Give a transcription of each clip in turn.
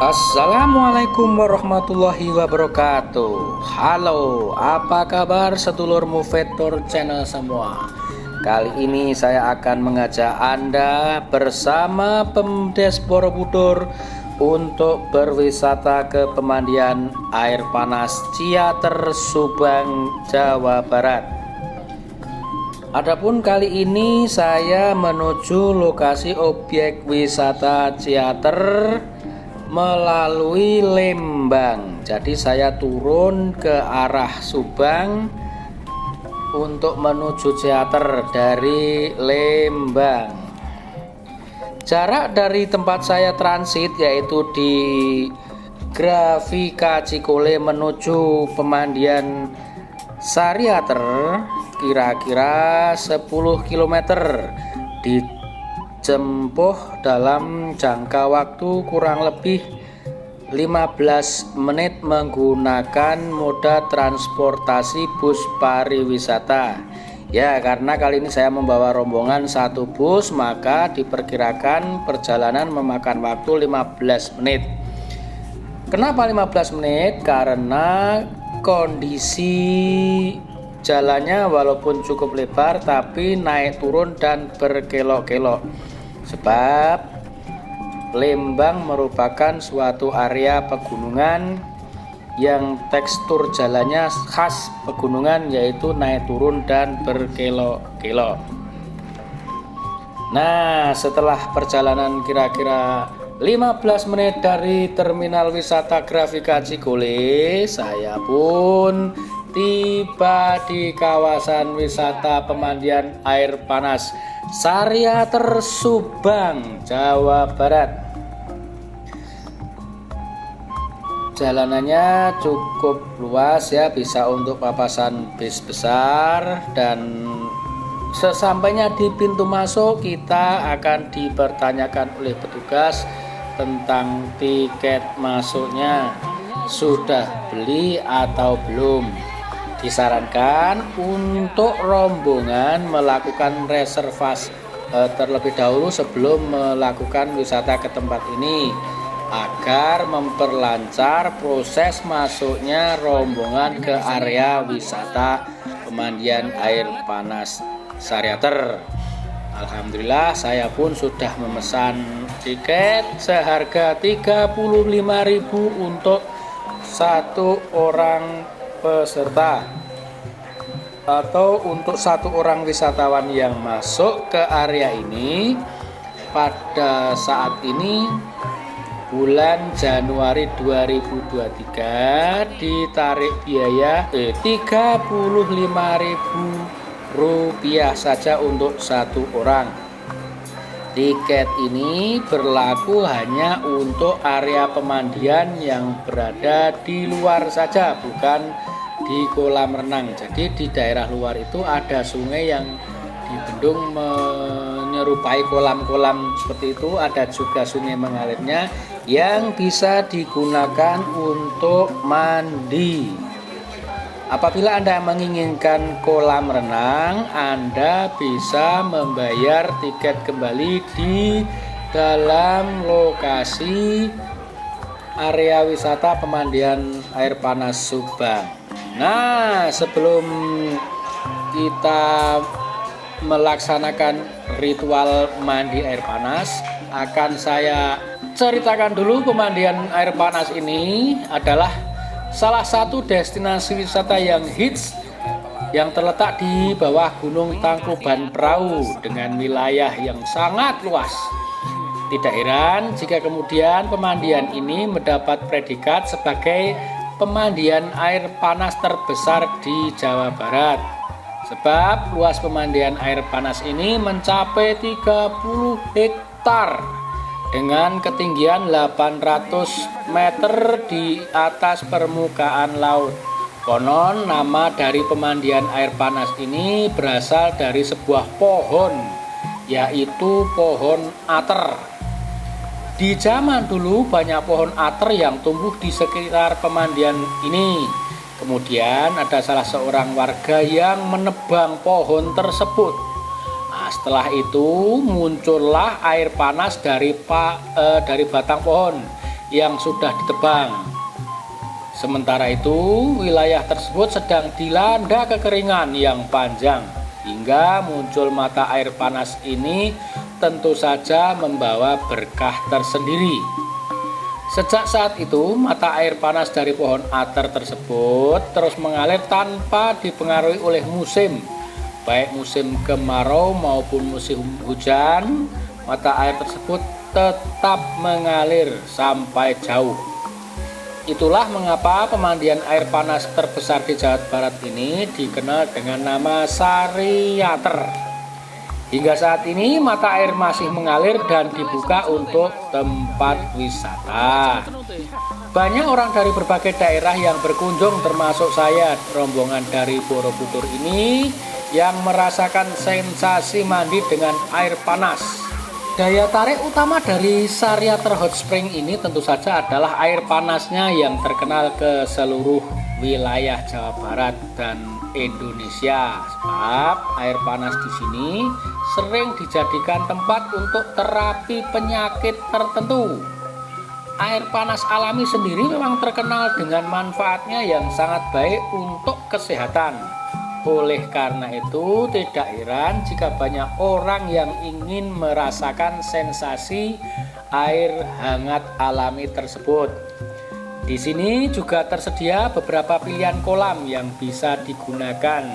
Assalamualaikum warahmatullahi wabarakatuh. Halo, apa kabar sedulur Movetor Channel semua? Kali ini saya akan mengajak Anda bersama Pemdes Borobudur untuk berwisata ke pemandian air panas Ciater, Subang, Jawa Barat. Adapun kali ini saya menuju lokasi objek wisata Ciater melalui Lembang. Jadi saya turun ke arah Subang untuk menuju Ciater dari Lembang. Jarak dari tempat saya transit yaitu di Grafika Cikole menuju pemandian Sariater kira-kira 10 km ditempuh dalam jangka waktu kurang lebih 15 menit menggunakan moda transportasi bus pariwisata. Ya, karena kali ini saya membawa rombongan satu bus, maka diperkirakan perjalanan memakan waktu 15 menit. Kenapa 15 menit? Karena kondisi jalannya walaupun cukup lebar tapi naik turun dan berkelok-kelok. Sebab Lembang merupakan suatu area pegunungan yang tekstur jalannya khas pegunungan, yaitu naik turun dan berkelok-kelok. Nah, setelah perjalanan kira-kira 15 menit dari terminal wisata Grafika Cikole, saya pun tiba di kawasan wisata pemandian air panas Sariater, Subang, Jawa Barat. Jalanannya cukup luas ya, bisa untuk papasan bis besar, dan sesampainya di pintu masuk kita akan dipertanyakan oleh petugas tentang tiket masuknya. Sudah beli atau belum? Disarankan untuk rombongan melakukan reservasi terlebih dahulu sebelum melakukan wisata ke tempat ini, agar memperlancar proses masuknya rombongan ke area wisata pemandian air panas Sariater. Alhamdulillah saya pun sudah memesan tiket seharga 35.000 untuk satu orang peserta, atau untuk satu orang wisatawan yang masuk ke area ini pada saat ini bulan Januari 2023 ditarik biaya Rp35.000 saja untuk satu orang. Tiket ini berlaku hanya untuk area pemandian yang berada di luar saja, bukan di kolam renang. Jadi di daerah luar itu ada sungai yang dibendung menyerupai kolam-kolam seperti itu, ada juga sungai mengalirnya yang bisa digunakan untuk mandi. Apabila Anda menginginkan kolam renang, Anda bisa membayar tiket kembali di dalam lokasi area wisata pemandian air panas Subang. Nah, sebelum kita melaksanakan ritual mandi air panas, akan saya ceritakan dulu. Pemandian air panas ini adalah salah satu destinasi wisata yang hits yang terletak di bawah Gunung Tangkuban Perahu dengan wilayah yang sangat luas. Tidak heran jika kemudian pemandian ini mendapat predikat sebagai pemandian air panas terbesar di Jawa Barat. Sebab luas pemandian air panas ini mencapai 30 hektar dengan ketinggian 800 meter di atas permukaan laut. Konon nama dari pemandian air panas ini berasal dari sebuah pohon, yaitu pohon ater. Di zaman dulu banyak pohon ater yang tumbuh di sekitar pemandian ini. Kemudian ada salah seorang warga yang menebang pohon tersebut. Nah, setelah itu muncullah air panas dari batang pohon yang sudah ditebang. Sementara itu, wilayah tersebut sedang dilanda kekeringan yang panjang, hingga muncul mata air panas ini tentu saja membawa berkah tersendiri. Sejak saat itu, mata air panas dari pohon ater tersebut terus mengalir tanpa dipengaruhi oleh musim, baik musim kemarau maupun musim hujan. Mata air tersebut tetap mengalir sampai jauh. Itulah mengapa pemandian air panas terbesar di Jawa Barat ini dikenal dengan nama Sariater. Hingga saat ini mata air masih mengalir dan dibuka untuk tempat wisata. Banyak orang dari berbagai daerah yang berkunjung, termasuk saya, rombongan dari Borobudur ini, yang merasakan sensasi mandi dengan air panas. Daya tarik utama dari Sariater Hot Spring ini tentu saja adalah air panasnya yang terkenal ke seluruh wilayah Jawa Barat dan Indonesia. Sebab air panas di sini sering dijadikan tempat untuk terapi penyakit tertentu. Air panas alami sendiri memang terkenal dengan manfaatnya yang sangat baik untuk kesehatan. Oleh karena itu, tidak heran jika banyak orang yang ingin merasakan sensasi air hangat alami tersebut. Di sini juga tersedia beberapa pilihan kolam yang bisa digunakan.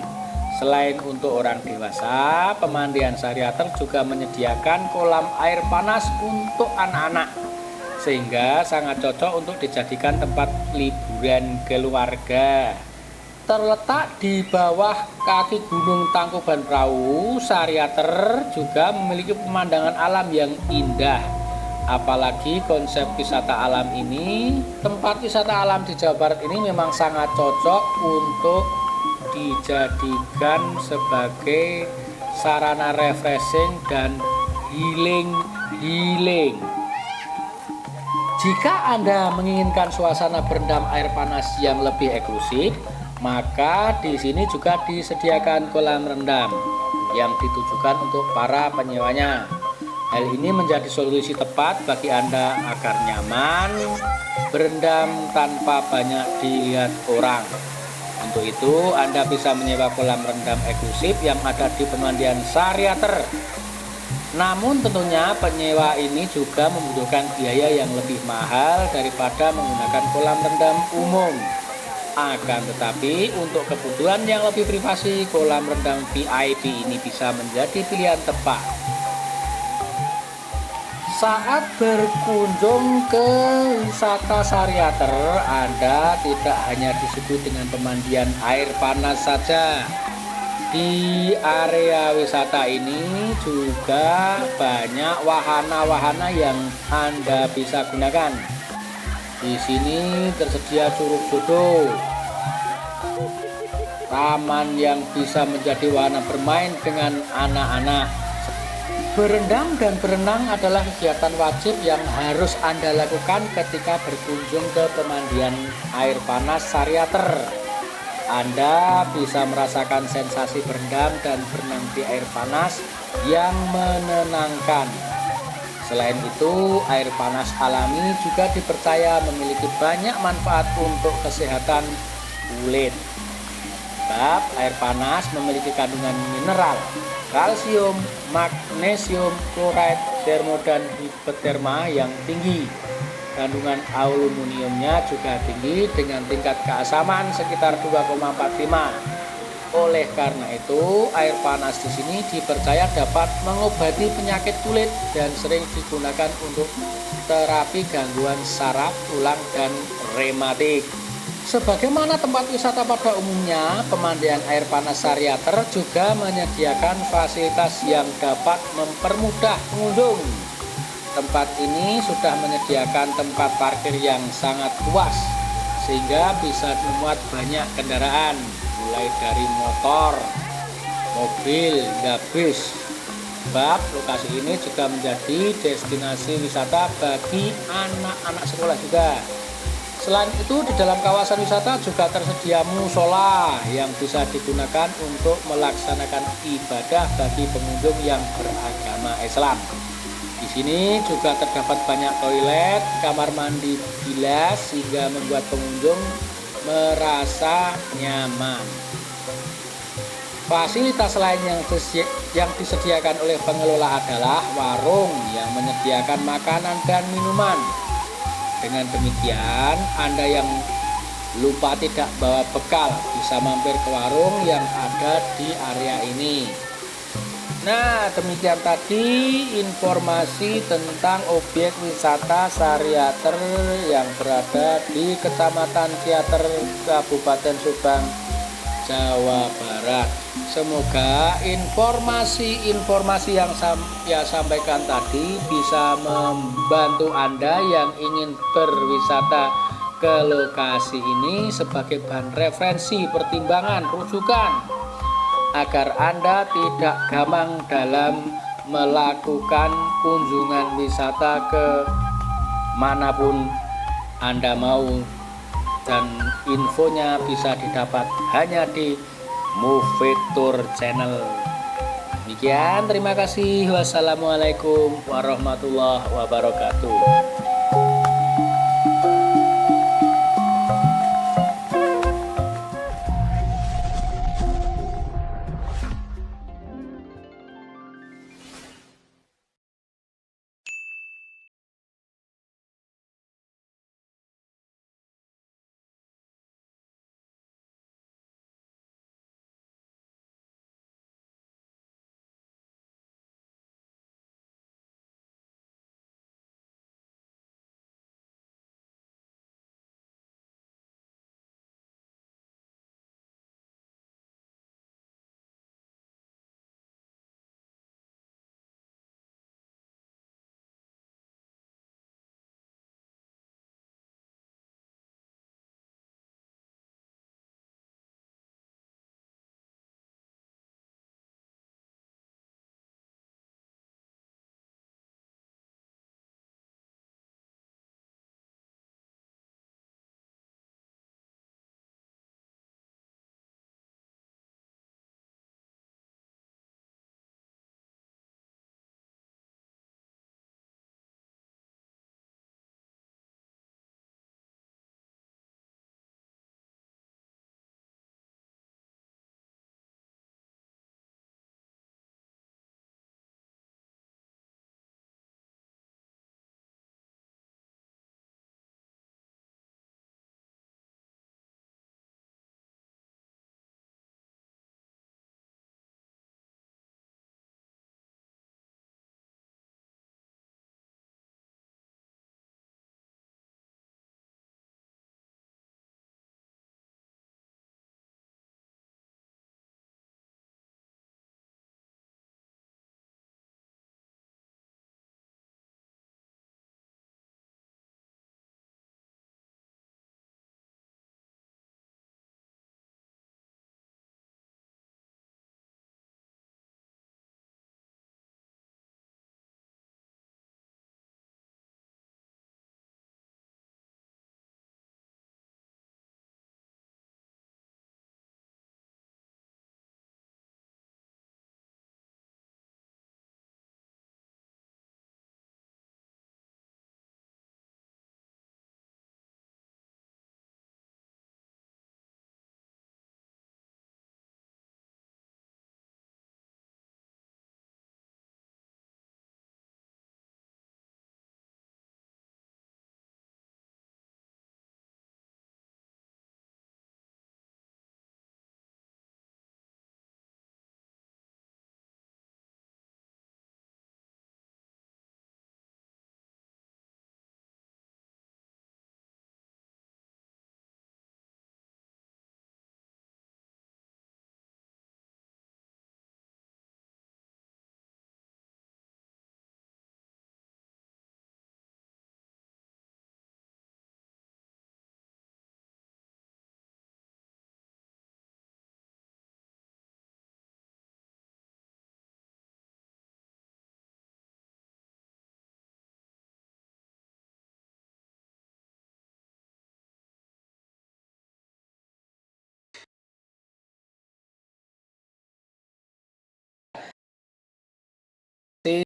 Selain untuk orang dewasa, pemandian Sariater juga menyediakan kolam air panas untuk anak-anak, sehingga sangat cocok untuk dijadikan tempat liburan keluarga. Terletak di bawah kaki Gunung Tangkuban Perahu, Sariater juga memiliki pemandangan alam yang indah. Apalagi konsep wisata alam ini, tempat wisata alam di Jawa Barat ini memang sangat cocok untuk dijadikan sebagai sarana refreshing dan healing. Jika Anda menginginkan suasana berendam air panas yang lebih eksklusif, maka di sini juga disediakan kolam rendam yang ditujukan untuk para penyewanya. Hal ini menjadi solusi tepat bagi Anda agar nyaman berendam tanpa banyak dilihat orang. Untuk itu, Anda bisa menyewa kolam rendam eksklusif yang ada di pemandian Sariater. Namun tentunya penyewa ini juga membutuhkan biaya yang lebih mahal daripada menggunakan kolam rendam umum. Akan tetapi untuk kebutuhan yang lebih privasi, kolam rendam VIP ini bisa menjadi pilihan tepat. Saat berkunjung ke wisata Sariater, Anda tidak hanya disuguhi dengan pemandian air panas saja. Di area wisata ini juga banyak wahana-wahana yang Anda bisa gunakan. Di sini tersedia curug jodoh, taman yang bisa menjadi wahana bermain dengan anak-anak. Berendam dan berenang adalah kegiatan wajib yang harus Anda lakukan ketika berkunjung ke pemandian air panas Sariater. Anda bisa merasakan sensasi berendam dan berenang di air panas yang menenangkan. Selain itu, air panas alami juga dipercaya memiliki banyak manfaat untuk kesehatan kulit. Sebab air panas memiliki kandungan mineral, kalsium, magnesium, klorid, termo dan hipoterma yang tinggi. Kandungan aluminiumnya juga tinggi dengan tingkat keasaman sekitar 2,45. Oleh karena itu, air panas di sini dipercaya dapat mengobati penyakit kulit dan sering digunakan untuk terapi gangguan saraf, tulang, dan rematik. Sebagaimana tempat wisata pada umumnya, pemandian air panas Sariater juga menyediakan fasilitas yang dapat mempermudah pengunjung. Tempat ini sudah menyediakan tempat parkir yang sangat luas, sehingga bisa memuat banyak kendaraan, mulai dari motor, mobil, hingga bis. Sebab lokasi ini juga menjadi destinasi wisata bagi anak-anak sekolah juga. Selain itu, di dalam kawasan wisata juga tersedia musola yang bisa digunakan untuk melaksanakan ibadah bagi pengunjung yang beragama Islam. Di sini juga terdapat banyak toilet, kamar mandi bilas sehingga membuat pengunjung merasa nyaman. Fasilitas lain yang disediakan oleh pengelola adalah warung yang menyediakan makanan dan minuman. Dengan demikian, Anda yang lupa tidak bawa bekal bisa mampir ke warung yang ada di area ini. Nah, demikian tadi informasi tentang objek wisata Sariater yang berada di Kecamatan Ciater, Kabupaten Subang, Jawa Barat. Semoga informasi yang saya sampaikan tadi bisa membantu Anda yang ingin berwisata ke lokasi ini sebagai bahan referensi, pertimbangan, rujukan agar Anda tidak gamang dalam melakukan kunjungan wisata ke manapun Anda mau, dan infonya bisa didapat hanya di Movie Tour Channel. Demikian, terima kasih. Wassalamualaikum warahmatullahi wabarakatuh.